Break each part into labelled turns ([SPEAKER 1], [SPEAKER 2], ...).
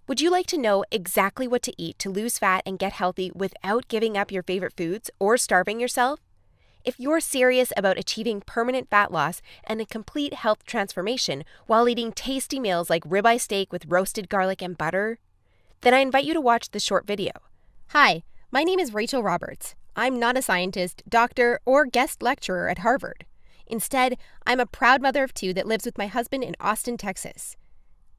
[SPEAKER 1] Would you like to know exactly what to eat to lose fat and get healthy without giving up your favorite foods or starving yourself? If you're serious about achieving permanent fat loss and a complete health transformation while eating tasty meals like ribeye steak with roasted garlic and butter, then I invite you to watch this short video. Hi, my name is Rachel Roberts. I'm not a scientist, doctor, or guest lecturer at Harvard. Instead, I'm a proud mother of two that lives with my husband in Austin, Texas.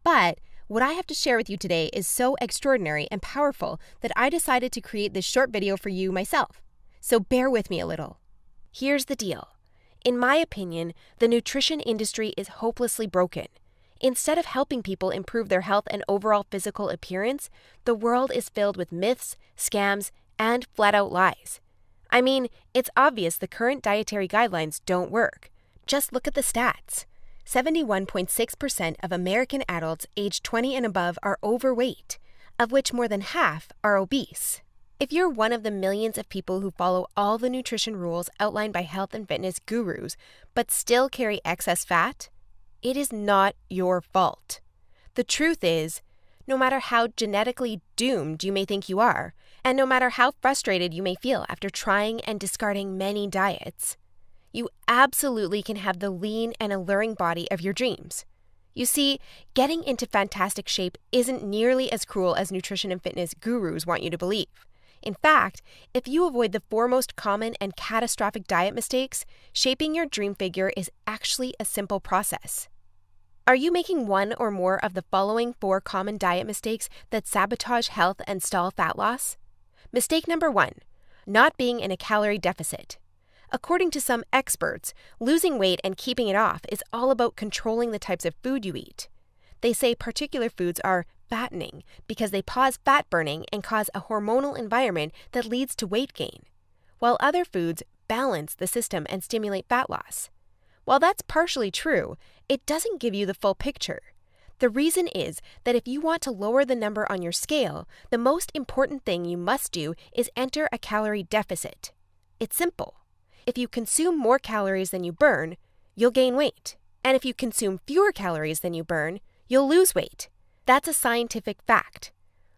[SPEAKER 1] But what I have to share with you today is so extraordinary and powerful that I decided to create this short video for you myself. So bear with me a little. Here's the deal. In my opinion, the nutrition industry is hopelessly broken. Instead of helping people improve their health and overall physical appearance, the world is filled with myths, scams, and flat-out lies. I mean, it's obvious the current dietary guidelines don't work. Just look at the stats. 71.6% of American adults aged 20 and above are overweight, of which more than half are obese. If you're one of the millions of people who follow all the nutrition rules outlined by health and fitness gurus, but still carry excess fat, it is not your fault. The truth is, no matter how genetically doomed you may think you are, and no matter how frustrated you may feel after trying and discarding many diets, you absolutely can have the lean and alluring body of your dreams. You see, getting into fantastic shape isn't nearly as cruel as nutrition and fitness gurus want you to believe. In fact, if you avoid the four most common and catastrophic diet mistakes, shaping your dream figure is actually a simple process. Are you making one or more of the following 4 common diet mistakes that sabotage health and stall fat loss? Mistake number 1, not being in a calorie deficit. According to some experts, losing weight and keeping it off is all about controlling the types of food you eat. They say particular foods are fattening because they pause fat burning and cause a hormonal environment that leads to weight gain, while other foods balance the system and stimulate fat loss. While that's partially true, it doesn't give you the full picture. The reason is that if you want to lower the number on your scale, the most important thing you must do is enter a calorie deficit. It's simple. If you consume more calories than you burn, you'll gain weight. And if you consume fewer calories than you burn, you'll lose weight. That's a scientific fact.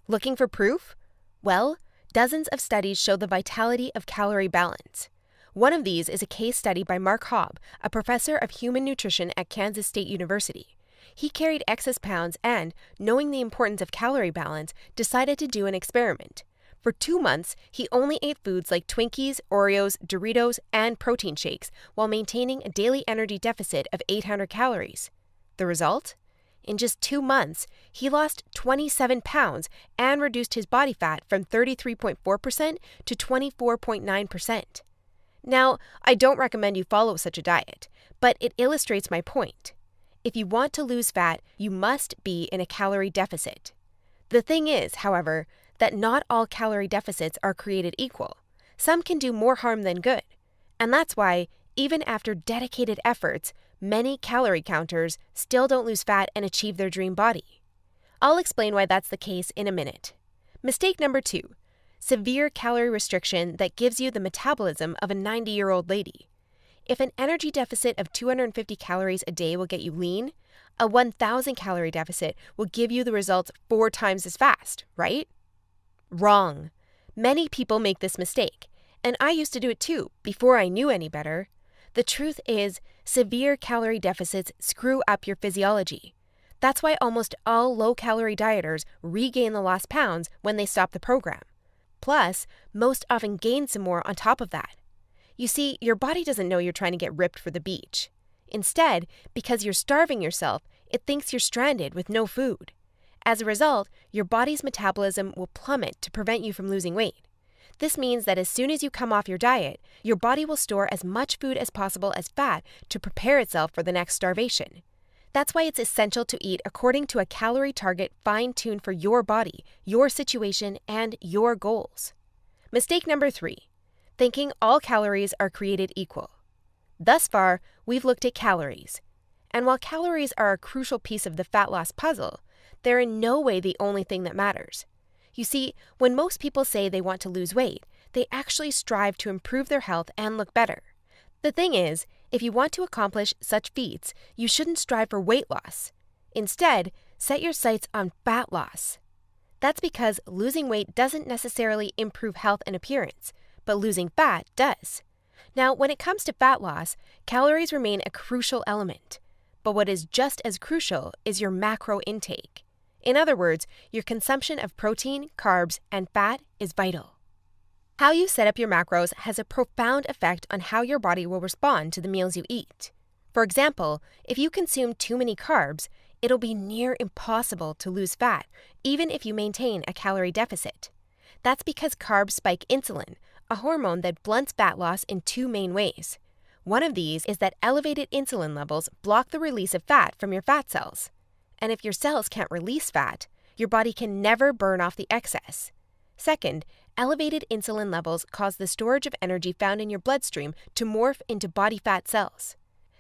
[SPEAKER 1] Looking for proof? Well, dozens of studies show the vitality of calorie balance. One of these is a case study by Mark Hobb, a professor of human nutrition at Kansas State University. He carried excess pounds and, knowing the importance of calorie balance, decided to do an experiment. For 2 months, he only ate foods like Twinkies, Oreos, Doritos, and protein shakes while maintaining a daily energy deficit of 800 calories. The result? In just 2 months, he lost 27 pounds and reduced his body fat from 33.4% to 24.9%. Now, I don't recommend you follow such a diet, but it illustrates my point. If you want to lose fat, you must be in a calorie deficit. The thing is, however, that not all calorie deficits are created equal. Some can do more harm than good. And that's why, even after dedicated efforts, many calorie counters still don't lose fat and achieve their dream body. I'll explain why that's the case in a minute. Mistake number 2, severe calorie restriction that gives you the metabolism of a 90-year-old lady. If an energy deficit of 250 calories a day will get you lean, a 1,000 calorie deficit will give you the results 4 times as fast, right? Wrong. Many people make this mistake, and I used to do it too, before I knew any better. The truth is, severe calorie deficits screw up your physiology. That's why almost all low-calorie dieters regain the lost pounds when they stop the program. Plus, most often gain some more on top of that. You see, your body doesn't know you're trying to get ripped for the beach. Instead, because you're starving yourself, it thinks you're stranded with no food. As a result, your body's metabolism will plummet to prevent you from losing weight. This means that as soon as you come off your diet, your body will store as much food as possible as fat to prepare itself for the next starvation. That's why it's essential to eat according to a calorie target fine-tuned for your body, your situation, and your goals. Mistake number 3, thinking all calories are created equal. Thus far, we've looked at calories. And while calories are a crucial piece of the fat loss puzzle, they're in no way the only thing that matters. You see, when most people say they want to lose weight, they actually strive to improve their health and look better. The thing is, if you want to accomplish such feats, you shouldn't strive for weight loss. Instead, set your sights on fat loss. That's because losing weight doesn't necessarily improve health and appearance, but losing fat does. Now, when it comes to fat loss, calories remain a crucial element. But what is just as crucial is your macro intake. In other words, your consumption of protein, carbs, and fat is vital. How you set up your macros has a profound effect on how your body will respond to the meals you eat. For example, if you consume too many carbs, it'll be near impossible to lose fat, even if you maintain a calorie deficit. That's because carbs spike insulin, a hormone that blunts fat loss in two main ways. One of these is that elevated insulin levels block the release of fat from your fat cells. And if your cells can't release fat, your body can never burn off the excess. Second, elevated insulin levels cause the storage of energy found in your bloodstream to morph into body fat cells.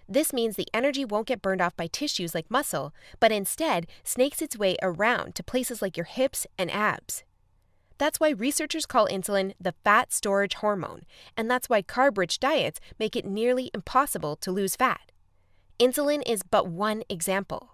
[SPEAKER 1] This means the energy won't get burned off by tissues like muscle, but instead snakes its way around to places like your hips and abs. That's why researchers call insulin the fat storage hormone, and that's why carb-rich diets make it nearly impossible to lose fat. Insulin is but one example.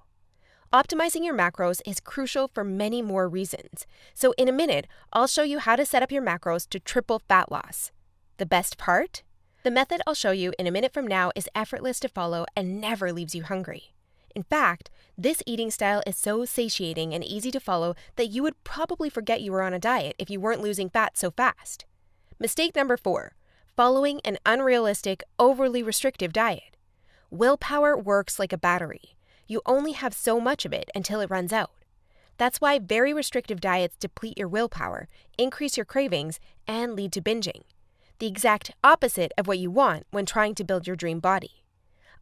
[SPEAKER 1] Optimizing your macros is crucial for many more reasons. So in a minute, I'll show you how to set up your macros to triple fat loss. The best part? The method I'll show you in a minute from now is effortless to follow and never leaves you hungry. In fact, this eating style is so satiating and easy to follow that you would probably forget you were on a diet if you weren't losing fat so fast. Mistake number 4, following an unrealistic, overly restrictive diet. Willpower works like a battery. You only have so much of it until it runs out. That's why very restrictive diets deplete your willpower, increase your cravings, and lead to binging. The exact opposite of what you want when trying to build your dream body.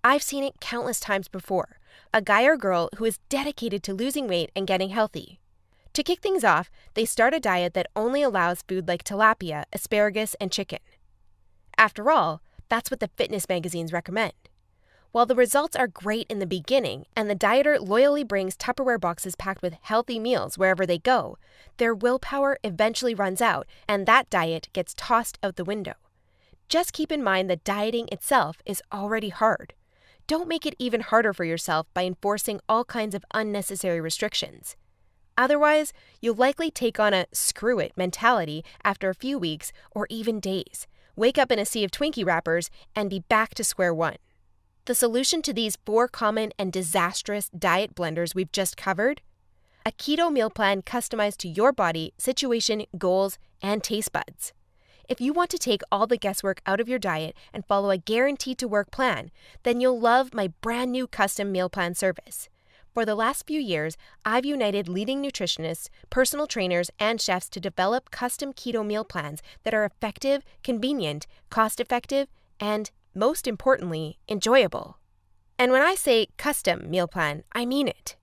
[SPEAKER 1] I've seen it countless times before. A guy or girl who is dedicated to losing weight and getting healthy. To kick things off, they start a diet that only allows food like tilapia, asparagus, and chicken. After all, that's what the fitness magazines recommend. While the results are great in the beginning, and the dieter loyally brings Tupperware boxes packed with healthy meals wherever they go, their willpower eventually runs out, and that diet gets tossed out the window. Just keep in mind that dieting itself is already hard. Don't make it even harder for yourself by enforcing all kinds of unnecessary restrictions. Otherwise, you'll likely take on a screw it mentality after a few weeks or even days, wake up in a sea of Twinkie wrappers, and be back to square one. The solution to these 4 common and disastrous diet blunders we've just covered? A keto meal plan customized to your body, situation, goals, and taste buds. If you want to take all the guesswork out of your diet and follow a guaranteed-to-work plan, then you'll love my brand new custom meal plan service. For the last few years, I've united leading nutritionists, personal trainers, and chefs to develop custom keto meal plans that are effective, convenient, cost-effective, and, most importantly, enjoyable. And when I say custom meal plan, I mean it.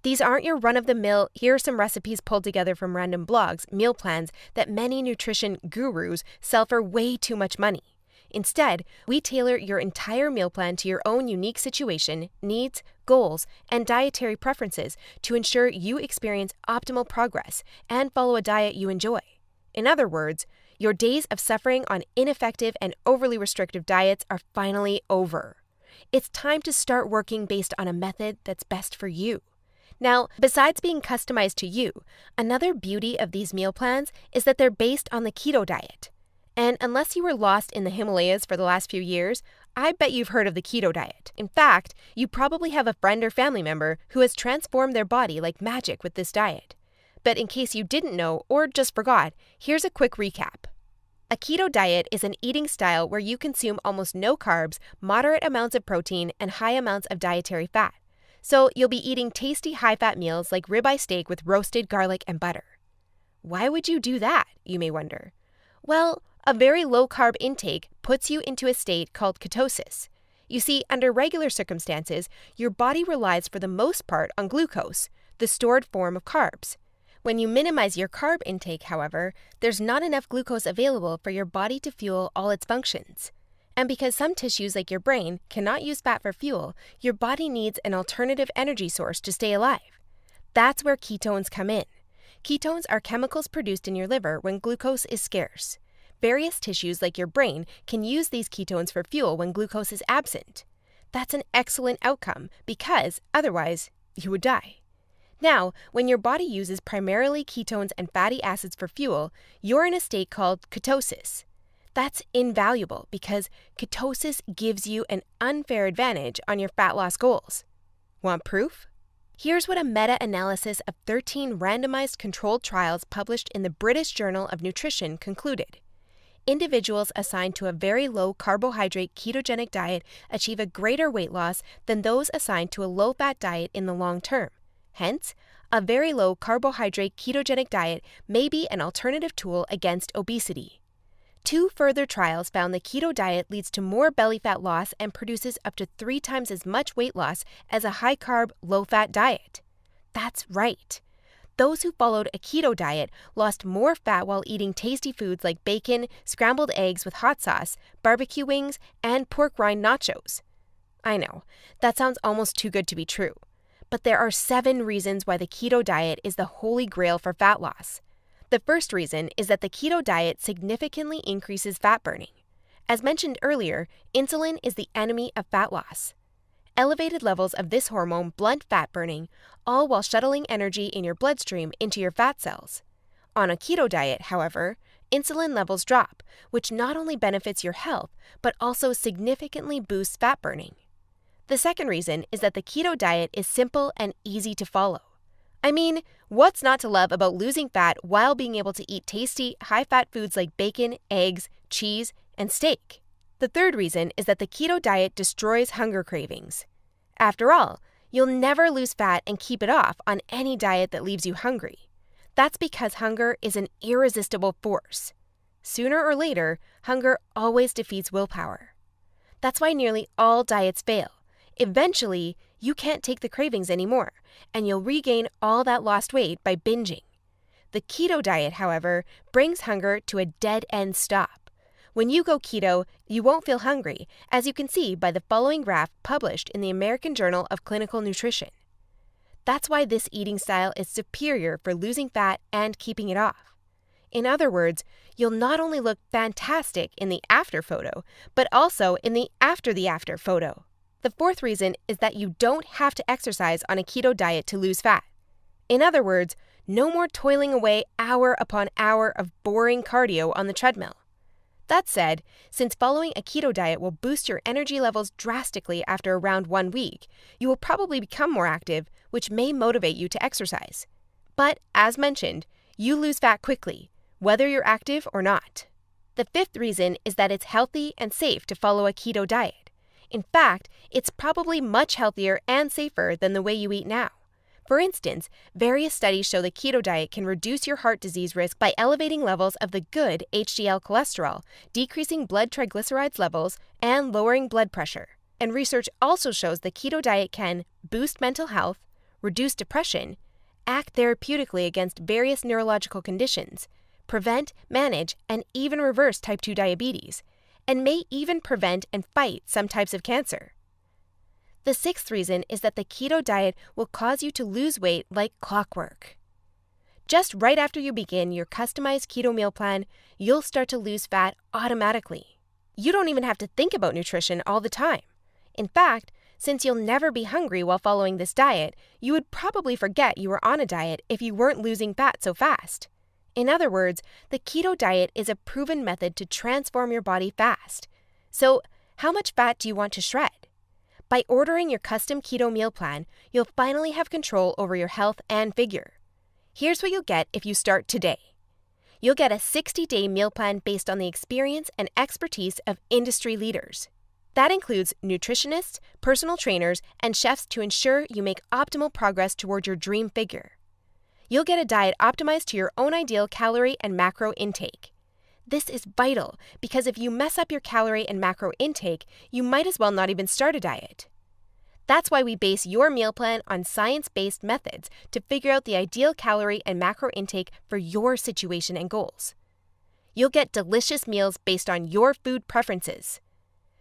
[SPEAKER 1] These aren't your run-of-the-mill, here are some recipes pulled together from random blogs, meal plans that many nutrition gurus sell for way too much money. Instead, we tailor your entire meal plan to your own unique situation, needs, goals, and dietary preferences to ensure you experience optimal progress and follow a diet you enjoy. In other words, your days of suffering on ineffective and overly restrictive diets are finally over. It's time to start working based on a method that's best for you. Now, besides being customized to you, another beauty of these meal plans is that they're based on the keto diet. And unless you were lost in the Himalayas for the last few years, I bet you've heard of the keto diet. In fact, you probably have a friend or family member who has transformed their body like magic with this diet. But in case you didn't know or just forgot, here's a quick recap. A keto diet is an eating style where you consume almost no carbs, moderate amounts of protein, and high amounts of dietary fat. So you'll be eating tasty high-fat meals like ribeye steak with roasted garlic and butter. Why would you do that, you may wonder? Well, a very low-carb intake puts you into a state called ketosis. You see, under regular circumstances, your body relies for the most part on glucose, the stored form of carbs. When you minimize your carb intake, however, there's not enough glucose available for your body to fuel all its functions. And because some tissues like your brain cannot use fat for fuel, your body needs an alternative energy source to stay alive. That's where ketones come in. Ketones are chemicals produced in your liver when glucose is scarce. Various tissues like your brain can use these ketones for fuel when glucose is absent. That's an excellent outcome because, otherwise, you would die. Now, when your body uses primarily ketones and fatty acids for fuel, you're in a state called ketosis. That's invaluable because ketosis gives you an unfair advantage on your fat loss goals. Want proof? Here's what a meta-analysis of 13 randomized controlled trials published in the British Journal of Nutrition concluded. Individuals assigned to a very low carbohydrate ketogenic diet achieve a greater weight loss than those assigned to a low-fat diet in the long term. Hence, a very low carbohydrate ketogenic diet may be an alternative tool against obesity. 2 further trials found the keto diet leads to more belly fat loss and produces up to 3 times as much weight loss as a high-carb, low-fat diet. That's right. Those who followed a keto diet lost more fat while eating tasty foods like bacon, scrambled eggs with hot sauce, barbecue wings, and pork rind nachos. I know, that sounds almost too good to be true. But there are 7 reasons why the keto diet is the holy grail for fat loss. The first reason is that the keto diet significantly increases fat burning. As mentioned earlier, insulin is the enemy of fat loss. Elevated levels of this hormone blunt fat burning, all while shuttling energy in your bloodstream into your fat cells. On a keto diet, however, insulin levels drop, which not only benefits your health, but also significantly boosts fat burning. The second reason is that the keto diet is simple and easy to follow. I mean, what's not to love about losing fat while being able to eat tasty, high-fat foods like bacon, eggs, cheese, and steak? The third reason is that the keto diet destroys hunger cravings. After all, you'll never lose fat and keep it off on any diet that leaves you hungry. That's because hunger is an irresistible force. Sooner or later, hunger always defeats willpower. That's why nearly all diets fail. Eventually, you can't take the cravings anymore, and you'll regain all that lost weight by binging. The keto diet, however, brings hunger to a dead-end stop. When you go keto, you won't feel hungry, as you can see by the following graph published in the American Journal of Clinical Nutrition. That's why this eating style is superior for losing fat and keeping it off. In other words, you'll not only look fantastic in the after photo, but also in the after photo. The fourth reason is that you don't have to exercise on a keto diet to lose fat. In other words, no more toiling away hour upon hour of boring cardio on the treadmill. That said, since following a keto diet will boost your energy levels drastically after around 1 week, you will probably become more active, which may motivate you to exercise. But, as mentioned, you lose fat quickly, whether you're active or not. The fifth reason is that it's healthy and safe to follow a keto diet. In fact, it's probably much healthier and safer than the way you eat now. For instance, various studies show the keto diet can reduce your heart disease risk by elevating levels of the good HDL cholesterol, decreasing blood triglycerides levels, and lowering blood pressure. And research also shows the keto diet can boost mental health, reduce depression, act therapeutically against various neurological conditions, prevent, manage, and even reverse type 2 diabetes, and may even prevent and fight some types of cancer. The sixth reason is that the keto diet will cause you to lose weight like clockwork. Just right after you begin your customized keto meal plan, you'll start to lose fat automatically. You don't even have to think about nutrition all the time. In fact, since you'll never be hungry while following this diet, you would probably forget you were on a diet if you weren't losing fat so fast. In other words, the keto diet is a proven method to transform your body fast. So, how much fat do you want to shred? By ordering your custom keto meal plan, you'll finally have control over your health and figure. Here's what you'll get if you start today. You'll get a 60-day meal plan based on the experience and expertise of industry leaders. That includes nutritionists, personal trainers, and chefs to ensure you make optimal progress toward your dream figure. You'll get a diet optimized to your own ideal calorie and macro intake. This is vital because if you mess up your calorie and macro intake, you might as well not even start a diet. That's why we base your meal plan on science-based methods to figure out the ideal calorie and macro intake for your situation and goals. You'll get delicious meals based on your food preferences.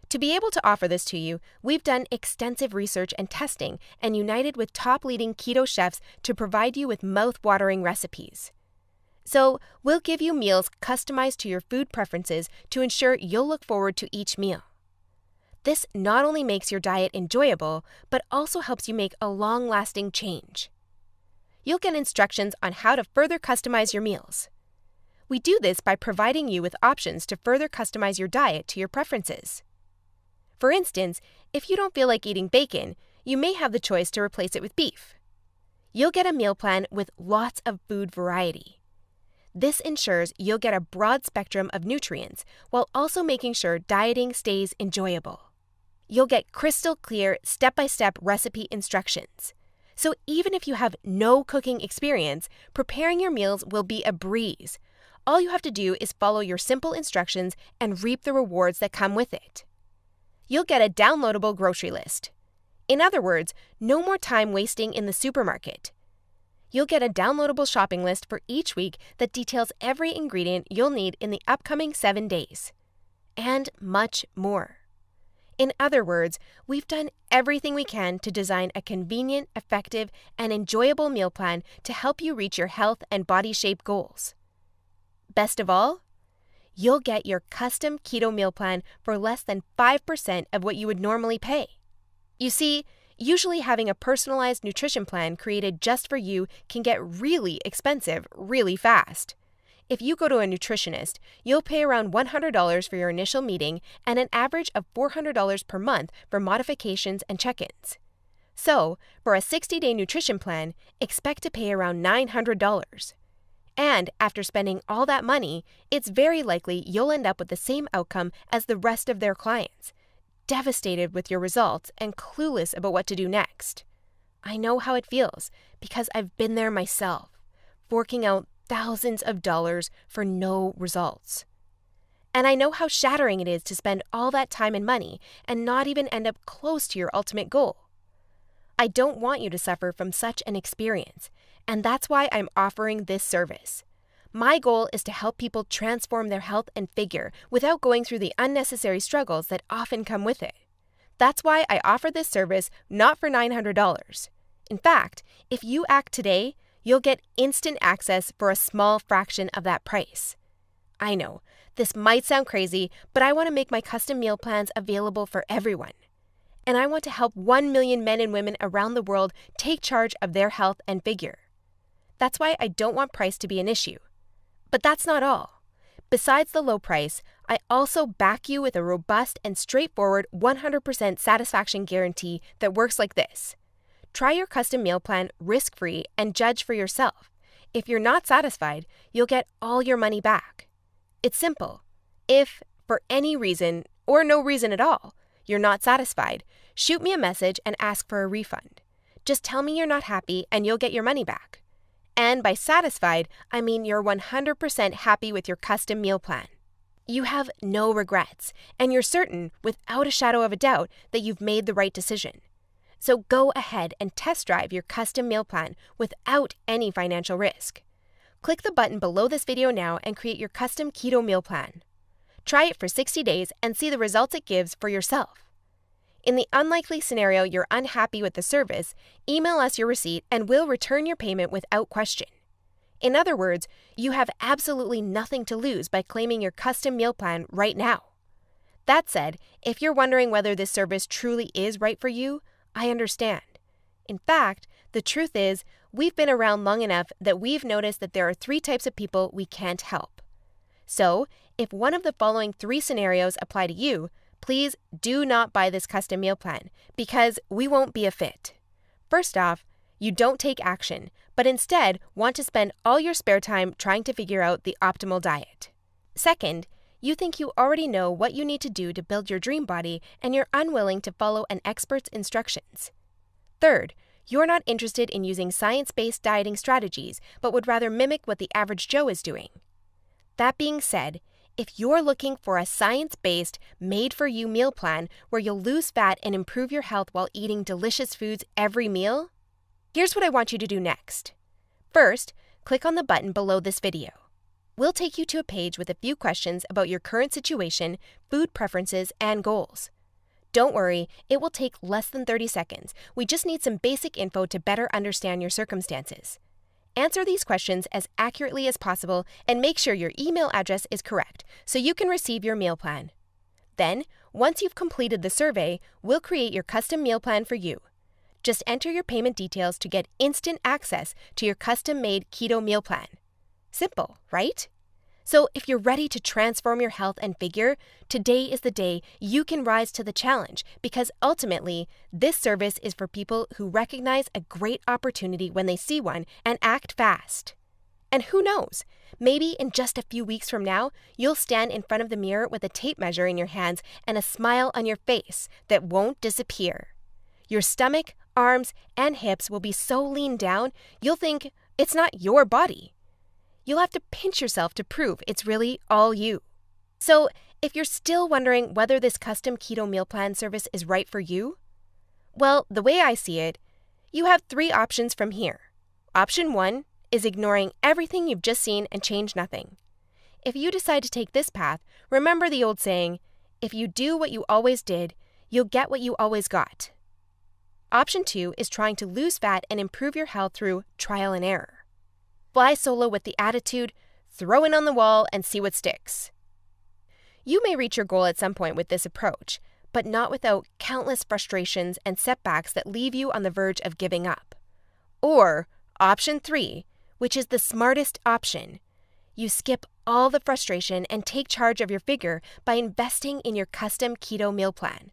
[SPEAKER 1] To be able to offer this to you, we've done extensive research and testing and united with top leading keto chefs to provide you with mouth-watering recipes. So, we'll give you meals customized to your food preferences to ensure you'll look forward to each meal. This not only makes your diet enjoyable, but also helps you make a long-lasting change. you'll get instructions on how to further customize your meals. We do this by providing you with options to further customize your diet to your preferences. For instance, if you don't feel like eating bacon, you may have the choice to replace it with beef. You'll get a meal plan with lots of food variety. This ensures you'll get a broad spectrum of nutrients while also making sure dieting stays enjoyable. You'll get crystal clear step-by-step recipe instructions. So even if you have no cooking experience, preparing your meals will be a breeze. All you have to do is follow your simple instructions and reap the rewards that come with it. You'll get a downloadable grocery list. In other words, no more time wasting in the supermarket. You'll get a downloadable shopping list for each week that details every ingredient you'll need in the upcoming 7 days. And much more. In other words, we've done everything we can to design a convenient, effective, and enjoyable meal plan to help you reach your health and body shape goals. Best of all, you'll get your custom keto meal plan for less than 5% of what you would normally pay. You see, usually having a personalized nutrition plan created just for you can get really expensive really fast. If you go to a nutritionist, you'll pay around $100 for your initial meeting and an average of $400 per month for modifications and check-ins. So, for a 60-day nutrition plan, expect to pay around $900. And after spending all that money, it's very likely you'll end up with the same outcome as the rest of their clients, devastated with your results and clueless about what to do next. I know how it feels because I've been there myself, forking out thousands of dollars for no results. And I know how shattering it is to spend all that time and money and not even end up close to your ultimate goal. I don't want you to suffer from such an experience, and that's why I'm offering this service. My goal is to help people transform their health and figure without going through the unnecessary struggles that often come with it. That's why I offer this service not for $900. In fact, if you act today, you'll get instant access for a small fraction of that price. I know, this might sound crazy, but I want to make my custom meal plans available for everyone. And I want to help 1 million men and women around the world take charge of their health and figure. That's why I don't want price to be an issue. But that's not all. Besides the low price, I also back you with a robust and straightforward 100% satisfaction guarantee that works like this. Try your custom meal plan risk-free and judge for yourself. If you're not satisfied, you'll get all your money back. It's simple. If, for any reason, or no reason at all, you're not satisfied, shoot me a message and ask for a refund. Just tell me you're not happy and you'll get your money back. And by satisfied, I mean you're 100% happy with your custom meal plan. You have no regrets, and you're certain, without a shadow of a doubt, that you've made the right decision. So go ahead and test drive your custom meal plan without any financial risk. Click the button below this video now and create your custom keto meal plan. Try it for 60 days and see the results it gives for yourself. In the unlikely scenario you're unhappy with the service, email us your receipt and we'll return your payment without question. In other words, you have absolutely nothing to lose by claiming your custom meal plan right now. That said, if you're wondering whether this service truly is right for you, I understand. In fact, the truth is, we've been around long enough that we've noticed that there are 3 types of people we can't help. So, if one of the following 3 scenarios apply to you, please do not buy this custom meal plan because we won't be a fit. First off, you don't take action, but instead want to spend all your spare time trying to figure out the optimal diet. Second, you think you already know what you need to do to build your dream body and you're unwilling to follow an expert's instructions. Third, you're not interested in using science-based dieting strategies but would rather mimic what the average Joe is doing. That being said, if you're looking for a science-based, made-for-you meal plan where you'll lose fat and improve your health while eating delicious foods every meal, here's what I want you to do next. First, click on the button below this video. We'll take you to a page with a few questions about your current situation, food preferences, and goals. Don't worry, it will take less than 30 seconds. We just need some basic info to better understand your circumstances. Answer these questions as accurately as possible and make sure your email address is correct so you can receive your meal plan. Then, once you've completed the survey, we'll create your custom meal plan for you. Just enter your payment details to get instant access to your custom-made keto meal plan. Simple, right? So if you're ready to transform your health and figure, today is the day you can rise to the challenge, because ultimately, this service is for people who recognize a great opportunity when they see one and act fast. And who knows, maybe in just a few weeks from now, you'll stand in front of the mirror with a tape measure in your hands and a smile on your face that won't disappear. Your stomach, arms, and hips will be so lean down, you'll think it's not your body. You'll have to pinch yourself to prove it's really all you. So, if you're still wondering whether this custom keto meal plan service is right for you, well, the way I see it, you have 3 options from here. Option 1 is ignoring everything you've just seen and change nothing. If you decide to take this path, remember the old saying, if you do what you always did, you'll get what you always got. Option 2 is trying to lose fat and improve your health through trial and error. Fly solo with the attitude, throw it on the wall and see what sticks. You may reach your goal at some point with this approach, but not without countless frustrations and setbacks that leave you on the verge of giving up. Or option 3, which is the smartest option. You skip all the frustration and take charge of your figure by investing in your custom keto meal plan.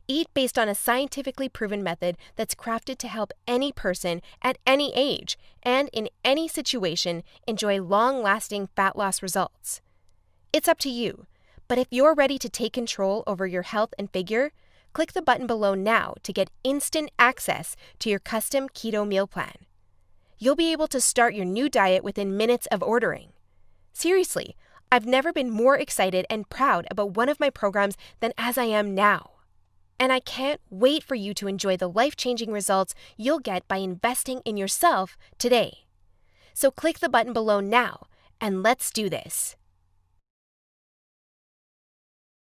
[SPEAKER 1] Eat based on a scientifically proven method that's crafted to help any person at any age and in any situation enjoy long-lasting fat loss results. It's up to you, but if you're ready to take control over your health and figure, click the button below now to get instant access to your custom keto meal plan. You'll be able to start your new diet within minutes of ordering. Seriously, I've never been more excited and proud about one of my programs than as I am now. And I can't wait for you to enjoy the life-changing results you'll get by investing in yourself today. So click the button below now, and let's do this.